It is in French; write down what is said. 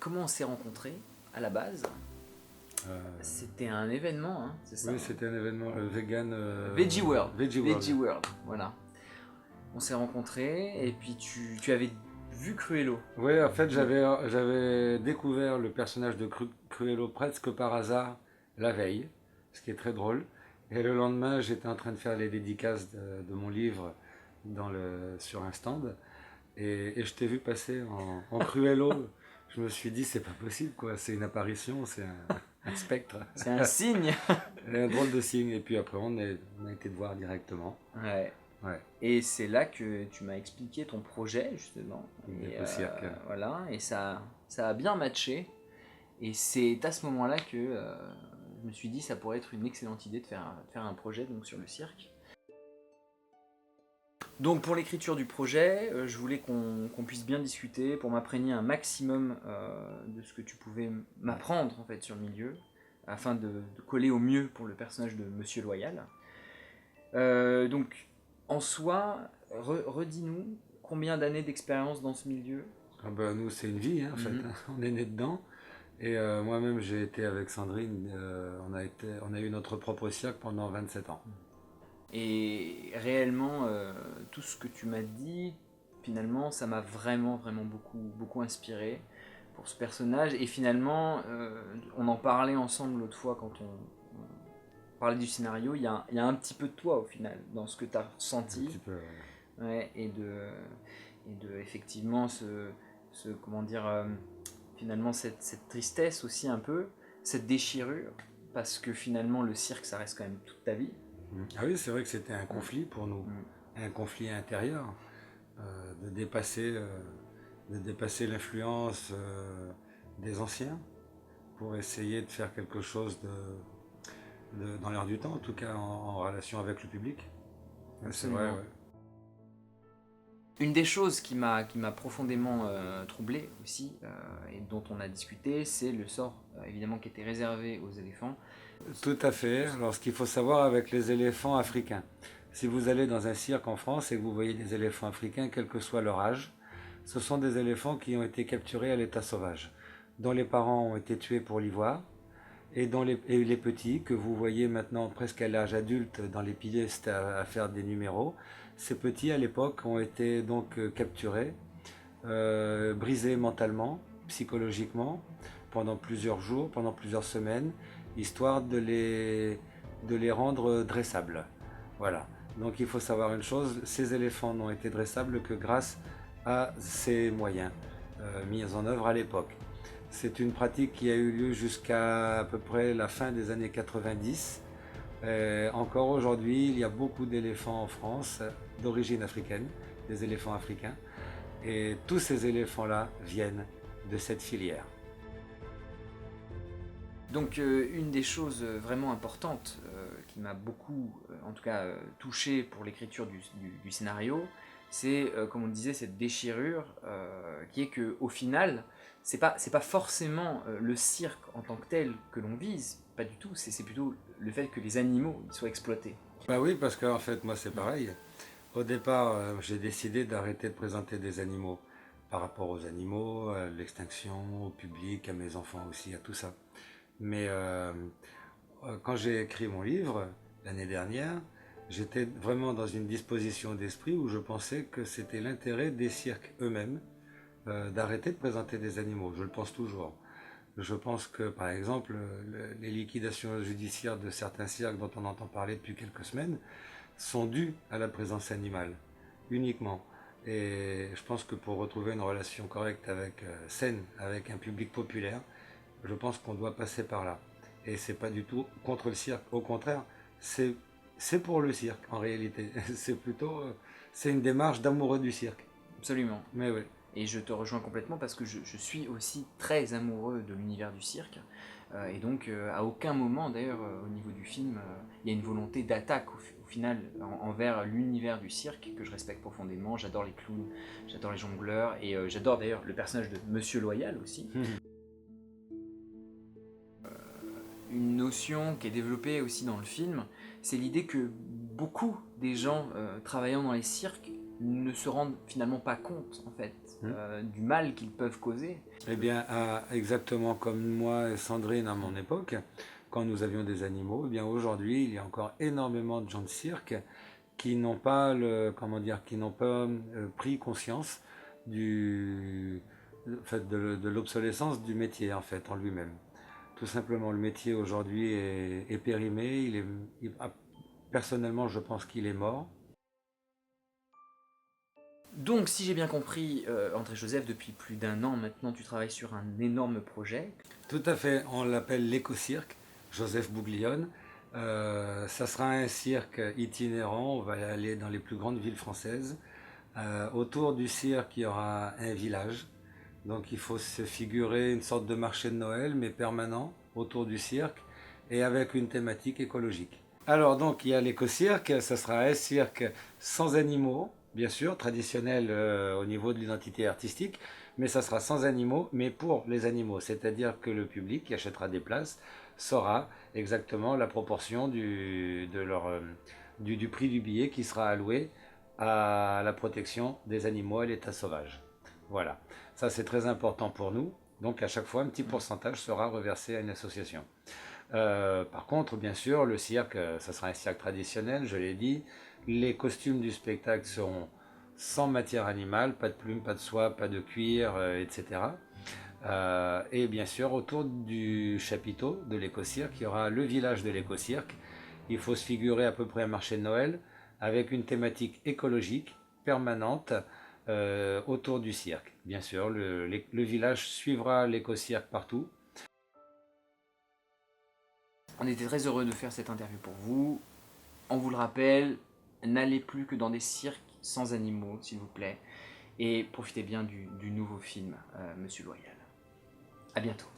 comment on s'est rencontrés à la base? C'était un événement, hein, c'est ça? Oui, c'était un événement vegan. Veggie World. Veggie World. Veggie World, voilà. On s'est rencontrés et puis tu avais vu Cruello. Oui, en fait, j'avais découvert le personnage de Cruello presque par hasard la veille, ce qui est très drôle. Et le lendemain, j'étais en train de faire les dédicaces de mon livre sur un stand. Et je t'ai vu passer en Cruello. Je me suis dit, c'est pas possible, quoi. C'est une apparition, c'est un spectre. C'est un signe. Un drôle de signe. Et puis après, on a été te voir directement. Ouais. Ouais. Et c'est là que tu m'as expliqué ton projet, justement. Et, au cirque. Voilà, et ça a bien matché. Et c'est à ce moment-là que je me suis dit ça pourrait être une excellente idée de faire un projet donc, sur le cirque. Donc pour l'écriture du projet, je voulais qu'on puisse bien discuter pour m'imprégner un maximum de ce que tu pouvais m'apprendre en fait, sur le milieu, afin de coller au mieux pour le personnage de Monsieur Loyal. Donc en soi, redis-nous combien d'années d'expérience dans ce milieu? Ah ben, nous, c'est une vie, hein, en fait. On est né dedans. Et moi-même, j'ai été avec Sandrine, on a eu notre propre cirque pendant 27 ans. Et réellement, tout ce que tu m'as dit, finalement, ça m'a vraiment beaucoup inspiré pour ce personnage. Et finalement, on en parlait ensemble l'autre fois quand on parlait du scénario, il y a un petit peu de toi au final, dans ce que tu as ressenti. Un petit peu, ouais, et de effectivement, comment dire, finalement, cette tristesse aussi un peu, cette déchirure, parce que finalement, le cirque, ça reste quand même toute ta vie. Ah oui, c'est vrai que c'était un conflit pour nous, un conflit intérieur, de dépasser l'influence des anciens pour essayer de faire quelque chose dans l'air du temps, en tout cas en relation avec le public. C'est vrai, ouais. Une des choses qui m'a profondément troublé aussi, et dont on a discuté, c'est le sort évidemment qui était réservé aux éléphants. Tout à fait. Alors ce qu'il faut savoir avec les éléphants africains, si vous allez dans un cirque en France et que vous voyez des éléphants africains, quel que soit leur âge, ce sont des éléphants qui ont été capturés à l'état sauvage, dont les parents ont été tués pour l'ivoire, et les petits que vous voyez maintenant presque à l'âge adulte dans les pièces à faire des numéros, ces petits à l'époque ont été donc capturés, brisés mentalement, psychologiquement, pendant plusieurs jours, pendant plusieurs semaines, histoire de les rendre dressables. Voilà. Donc il faut savoir une chose, ces éléphants n'ont été dressables que grâce à ces moyens mis en œuvre à l'époque. C'est une pratique qui a eu lieu jusqu'à peu près la fin des années 90. Encore aujourd'hui, il y a beaucoup d'éléphants en France d'origine africaine, des éléphants africains. Et tous ces éléphants-là viennent de cette filière. Donc une des choses vraiment importantes qui m'a beaucoup, en tout cas, touché pour l'écriture du scénario, c'est, comme on le disait, cette déchirure qui est qu'au final, c'est pas forcément le cirque en tant que tel que l'on vise, pas du tout, c'est plutôt le fait que les animaux soient exploités. Bah oui, parce qu'en fait, moi c'est pareil. Au départ, j'ai décidé d'arrêter de présenter des animaux par rapport aux animaux, à l'extinction, au public, à mes enfants aussi, à tout ça. Mais quand j'ai écrit mon livre l'année dernière, j'étais vraiment dans une disposition d'esprit où je pensais que c'était l'intérêt des cirques eux-mêmes d'arrêter de présenter des animaux. Je le pense toujours. Je pense que, par exemple, les liquidations judiciaires de certains cirques dont on entend parler depuis quelques semaines sont dues à la présence animale, uniquement. Et je pense que pour retrouver une relation correcte saine avec un public populaire, je pense qu'on doit passer par là. Et c'est pas du tout contre le cirque. Au contraire, c'est pour le cirque, en réalité. C'est une démarche d'amoureux du cirque. Absolument. Mais oui. Et je te rejoins complètement parce que je suis aussi très amoureux de l'univers du cirque. Et donc, à aucun moment, d'ailleurs, au niveau du film, il y a une volonté d'attaque au final envers l'univers du cirque que je respecte profondément. J'adore les clowns, j'adore les jongleurs et j'adore d'ailleurs le personnage de Monsieur Loyal aussi. Une notion qui est développée aussi dans le film, c'est l'idée que beaucoup des gens travaillant dans les cirques ne se rendent finalement pas compte en fait du mal qu'ils peuvent causer. Eh bien, exactement comme moi et Sandrine à mon époque, quand nous avions des animaux, eh bien aujourd'hui, il y a encore énormément de gens de cirque qui n'ont pas pris conscience du, de l'obsolescence du métier en fait en lui-même. Tout simplement, le métier aujourd'hui est périmé. Personnellement, je pense qu'il est mort. Donc, si j'ai bien compris, André-Joseph, depuis plus d'1 an maintenant, tu travailles sur un énorme projet. Tout à fait, on l'appelle l'éco-cirque, Joseph Bouglione. Ça sera un cirque itinérant, on va aller dans les plus grandes villes françaises. Autour du cirque, il y aura un village. Donc il faut se figurer une sorte de marché de Noël, mais permanent, autour du cirque, et avec une thématique écologique. Alors donc il y a l'éco-cirque, ça sera un cirque sans animaux, bien sûr, traditionnel au niveau de l'identité artistique, mais ça sera sans animaux, mais pour les animaux. C'est-à-dire que le public qui achètera des places saura exactement la proportion du prix du billet qui sera alloué à la protection des animaux à l'état sauvage. Voilà, ça c'est très important pour nous. Donc à chaque fois, un petit pourcentage sera reversé à une association. Par contre, bien sûr, le cirque, ça sera un cirque traditionnel, je l'ai dit. Les costumes du spectacle seront sans matière animale, pas de plumes, pas de soie, pas de cuir, etc. Et bien sûr, autour du chapiteau de l'éco-cirque, il y aura le village de l'éco-cirque. Il faut se figurer à peu près un marché de Noël avec une thématique écologique permanente autour du cirque. Bien sûr, le village suivra l'éco-cirque partout. On était très heureux de faire cette interview pour vous. On vous le rappelle, n'allez plus que dans des cirques sans animaux, s'il vous plaît. Et profitez bien du nouveau film, Monsieur Loyal. À bientôt.